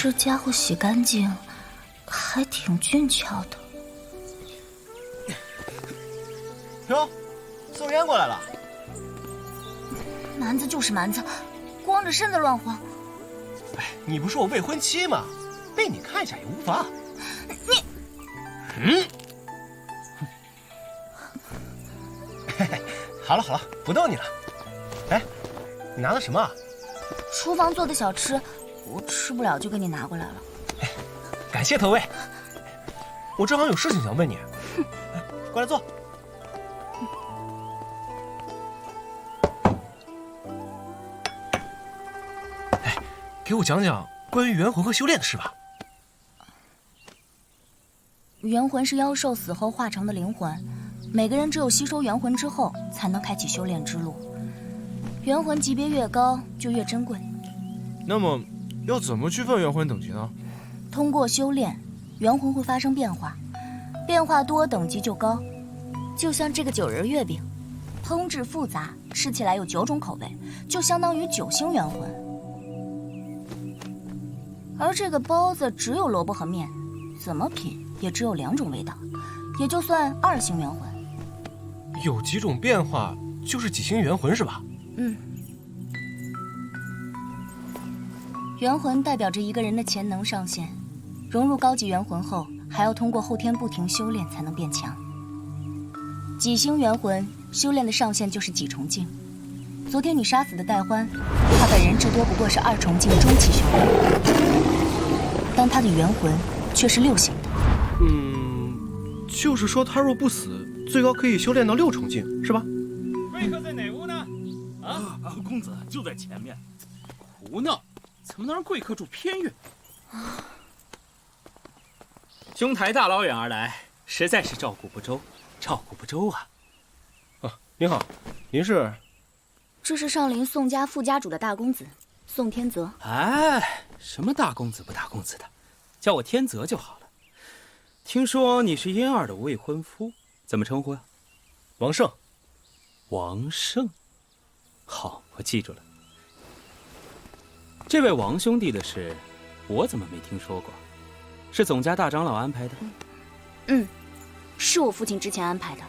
这家伙洗干净，还挺俊俏的。哟，宋烟过来了。蛮子就是蛮子，光着身子乱晃。哎，你不是我未婚妻吗？被你看一下也无妨。你，嘿嘿，好了好了，不逗你了。哎，你拿的什么啊？厨房做的小吃。我吃不了就给你拿过来了。感谢投喂。我正好有事情想问你。过来坐。哎，给我讲讲关于元魂和修炼的事吧。元魂是妖兽死后化成的灵魂，每个人只有吸收元魂之后，才能开启修炼之路。元魂级别越高，就越珍贵。那么要怎么区分元魂等级呢？通过修炼，元魂会发生变化，变化多等级就高。就像这个9仁月饼，烹制复杂，吃起来有9种口味，就相当于9星元魂。而这个包子只有萝卜和面，怎么品也只有2种味道，也就算2星元魂。有几种变化就是几星元魂是吧？嗯。元魂代表着一个人的潜能上限，融入高级元魂后，还要通过后天不停修炼才能变强。几星元魂修炼的上限就是几重境。昨天你杀死的戴欢，他本人至多不过是2重境中期修炼，但他的元魂却是6星的。就是说他若不死，最高可以修炼到6重境，是吧？贵客在哪屋呢？公子就在前面。胡闹！怎么能让贵客住偏院？兄台大老远而来，实在是照顾不周啊！您好，您是？这是上林宋家副家主的大公子宋天泽。哎，什么大公子不大公子的，叫我天泽就好了。听说你是嫣儿的未婚夫，怎么称呼呀？王胜。王胜，好，我记住了。这位王兄弟的事，我怎么没听说过？是总家大长老安排的？是我父亲之前安排的。